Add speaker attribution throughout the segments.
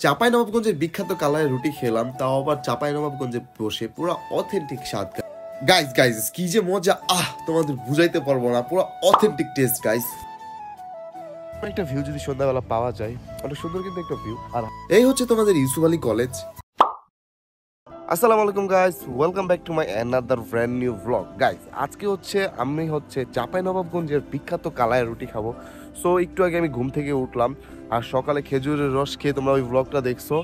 Speaker 1: চাঁপাইনবাবগঞ্জের বিখ্যাত কালারের রুটি খেলাম, তাও আবার চাঁপাইনবাবগঞ্জে বসে, পুরো অথেন্টিক স্বাদ। গাইস গাইস কি যে মজা, তোমাদের বুঝাইতে পারবো না, পুরো অথেন্টিক টেস্ট গাইস। একটা ভিউ যদি সন্ধ্যাবেলা পাওয়া যায়, অনেক সুন্দর কিন্তু একটা ভিউ। আর এই হচ্ছে তোমাদের ইউসুফ আলী কলেজ। আসসালামু আলাইকুম guys, welcome back to my another brand new blog. Guys আজকে আমি চাঁপাইনবাবগঞ্জের বিখ্যাত কালায় রুটি খাবো। সো একটু আগে আমি ঘুম থেকে উঠলাম, আর সকালে খেজুরের রস খেয়ে, তোমরা ওই ব্লগটা দেখছো,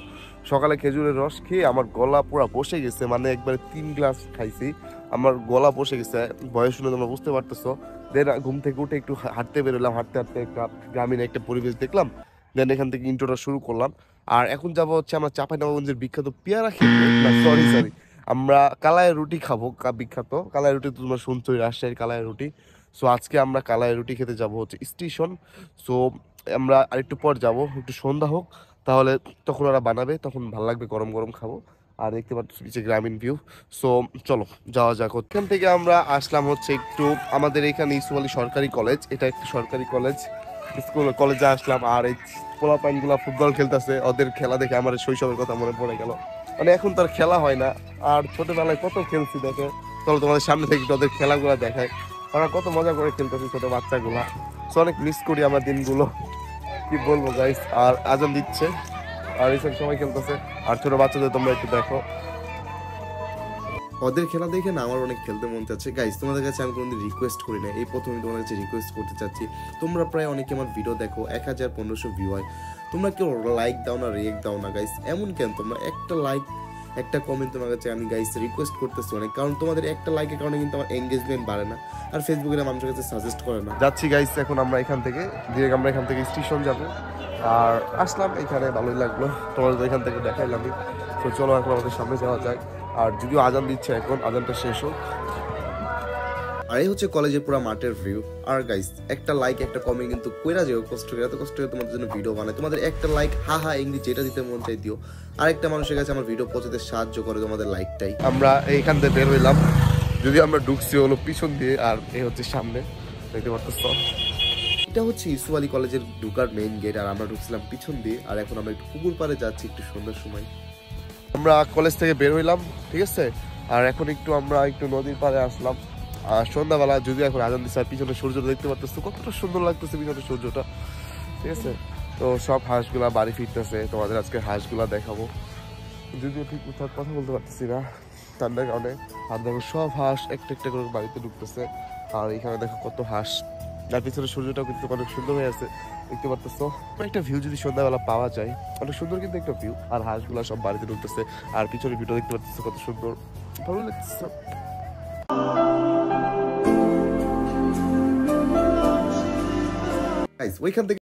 Speaker 1: সকালে খেজুরের রস খেয়ে আমার গলা পুরো বসে গেছে, মানে একবারে 3 গ্লাস খাইছি, আমার গলা বসে গেছে, বয়স শুনে তোমরা বুঝতে পারতেছো। দেন ঘুম থেকে উঠে একটু হাঁটতে বেরোলাম, হাঁটতে হাঁটতে একটা গ্রামীণ একটা পরিবেশ দেখলাম। দেন এখান থেকে ইন্ট্রোটা শুরু করলাম। আর এখন যাবো আমরা চাঁপাইনবাবগঞ্জের বিখ্যাত পেয়ারা খেতে, না সরি সরি, আমরা কালাই রুটি খাবো। বিখ্যাত কালাই রুটি তো তোমরা শুনছোই, রাজশাহীর কালাই রুটি। সো আজকে আমরা কালাই রুটি খেতে যাব স্টেশন। সো আমরা আরেকটু পর যাব, একটু সন্ধ্যা হোক, তাহলে তখন ওরা বানাবে, তখন ভালো লাগবে, গরম গরম খাবো। আর দেখতে পাচ্ছি নিচে গ্রামীণ ভিউ। সো চলো যাওয়া যাক। ওখান থেকে আমরা আসলাম একটু আমাদের এখানে ইউসুফ আলী সরকারি কলেজ, এটা একটা সরকারি কলেজ, স্কুল কলেজে আসলাম। আর এই পোলাপাইনগুলা ফুটবল খেলতেছে, ওদের খেলা দেখে আমার শৈশবের কথা মনে পড়ে গেল। মানে এখন তো আর খেলা হয় না, আর ছোটবেলায় কত খেলছি দেখে। চলো তোমাদের সামনে থেকে ওদের খেলাগুলো দেখায়, ওরা কত মজা করে খেলতেছে ছোট বাচ্চাগুলা। সো অনেক মিস করি আমার দিনগুলো, কি বলবো গাইস। আর আজান দিচ্ছে, আর এইসব সময় খেলতেছে, আর ছোট বাচ্চাদের তোমরা একটু দেখো, ওদের খেলা দেখে না আমার অনেক খেলতে মন চাচ্ছে। গাইস তোমাদের কাছে আমি কোনোদিন রিকোয়েস্ট করি না, এই প্রথমে তোমাদের কাছে রিকোয়েস্ট করতে চাচ্ছি। তোমরা প্রায় অনেকে আমার ভিডিও দেখো, 1000-1500 ভিউ হয়, তোমরা কেউ লাইক দাও না, রিয়েক্ট দাও না গাইস। এমন কেন? তোমরা একটা লাইক, একটা কমেন্ট তোমার কাছে আমি গাইস রিকোয়েস্ট করতেছি অনেক, কারণ তোমাদের একটা লাইকের কারণে কিন্তু আমার এঙ্গেজমেন্ট বাড়ে না, আর ফেসবুকে মানুষের কাছে সাজেস্ট করে না। যাচ্ছি গাইস, এখন আমরা এখান থেকে ডিরেক্ট আমরা এখান থেকে স্টেশন যাব। আর আসলাম এখানে, ভালোই লাগলো, তোমাদের এখান থেকে দেখাইলাম। তো চলো এখন আমাদের সামনে যাওয়া যায়। আর যদিও আজান দিচ্ছে, এখন আজানটা শেষ হোক। আর এই হচ্ছে কলেজের পুরো মাঠের ভিউ। আর গাইস একটা লাইক, একটা কমেন্ট কিন্তু কইরা যেও, কষ্ট করে, এত কষ্ট করে তোমাদের জন্য ভিডিও বানাই, তোমাদের একটা লাইক, হা ইংলিশ যেটা দিতে মন চাই দিও। আরেকটা মানুষের কাছে আমার ভিডিও পৌঁছাতে সাহায্য করে তোমাদের লাইকটাই। আমরা এইখান থেকে বের হইলাম, যদি আমরা ঢুকছি হলো পিছন দিয়ে, আর এই হচ্ছে সামনে, দেখতে পারতেছো এটা হচ্ছে ইউসুফ আলী কলেজের ঢুকার মেইন গেট। আর আমরা ঢুকছিলাম পিছন দিয়ে, আর এখন আমরা একটু পুকুর পাড়ে যাচ্ছি একটু সন্ধ্যার সময়। আমরা কলেজ থেকে বের হইলাম, ঠিক আছে, আর এখন আমরা একটু নদীর পাড়ে আসলাম। আর সন্ধ্যাবেলা যদি এখন আজান দিচ্ছে, আর পিছনে সূর্যটা দেখতে পারতেছো, কতটা সুন্দর লাগতেছে পিছনে সূর্যটা, ঠিক আছে। তো সব হাঁসগুলা বাড়ি ফিরতেছে, তোমাদের আজকে হাঁসগুলা দেখাবো, যদিও ঠিক কথা বলতে পারতেছি না ঠান্ডার কারণে। আর দেখো সব হাঁস একটা একটা করে বাড়িতে ঢুকতেছে, আর এখানে দেখো কত হাঁস, আর পিছনে সূর্যটাও কিন্তু অনেক সুন্দর হয়ে আছে, দেখতে পারতেছো। একটা ভিউ যদি সন্ধ্যাবেলা পাওয়া যায়, অনেক সুন্দর কিন্তু একটা ভিউ। আর হাঁসগুলা সব বাড়িতে ঢুকতেছে, আর পিছনে ভিউটা দেখতে পারতেছো কত সুন্দর, ভালো লাগতেছে। ওইখান থেকে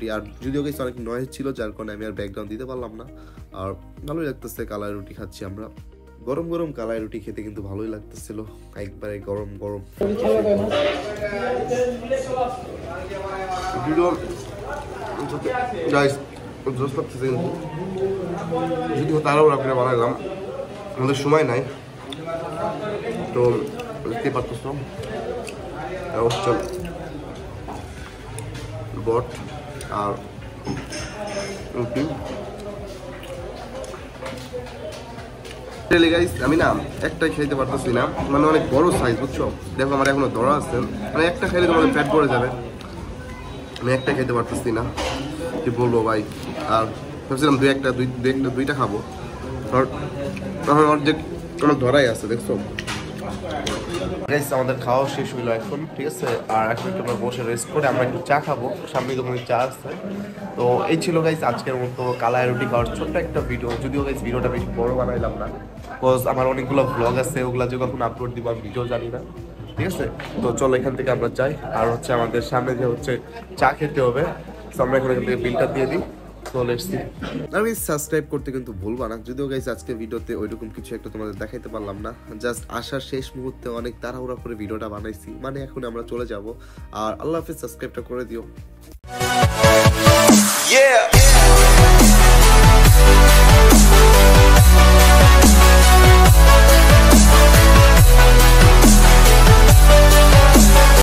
Speaker 1: রুটি। আর যদিও গাইস অনেক নয়েজ ছিল, যার কারণে আমি আর ব্যাকগ্রাউন্ড দিতে পারলাম না। আর ভালোই লাগতেছে, কালাই রুটি খাচ্ছি আমরা। গরম গরম কালাই রুটি খেতে কিন্তু ভালোই লাগতেছিল, একবারে গরম গরম। যদিও তাড়াহুড়া করে বানালাম, আমাদের সময় নাই, তো দেখতে পারতেছ বট আর রুটি। আমি না একটাই খাইতে পারতেছি না, মানে অনেক বড় সাইজ, বুঝছো? দেখো আমার এখনো ধরা আছে, মানে একটা খাইলে তোমাদের পেট ভরে যাবে, আমি একটা খাইতে পারতেছি না, কি বলবো ভাই। আর ভাবছিলাম দুইটা খাবো, তখন অর্ধেক কোনো ধরাই আছে, দেখছো? আমাদের খাওয়া শেষ হইলো এখন, ঠিক আছে। আর এখন একটু আমরা বসে রেস্ট করে আমরা একটু চা খাবো, সামনে তোমার চা আসছে। তো এই ছিল গাইস আজকের মতো কালাই রুটি খাওয়ার ছোট্ট একটা ভিডিও। যদিও গাইস ভিডিওটা বেশি বড় বানাইলাম না, বিকজ আমার অনেকগুলো ব্লগ আছে, ওগুলা যে কখন আপলোড দিব আমি ভিডিও জানি না, ঠিক আছে। তো চলো এখান থেকে আমরা যাই। আর হচ্ছে আমাদের সামনে যে হচ্ছে চা খেতে হবে, তো আমরা এখন এখান থেকে বিলটা দিয়ে দিই। আমি সাবস্ক্রাইব করতে কিন্তু ভুলবা না। যদিও গাইস আজকে ভিডিওতে ওইরকম কিছু একটা তোমাদের দেখাইতে পারলাম না, জাস্ট আসার শেষ মুহূর্তে অনেক তাড়াহুড়া করে ভিডিওটা বানাইছি, মানে এখন আমরা চলে যাব। আর আল্লাহ হাফেজ, সাবস্ক্রাইবটা করে দিও।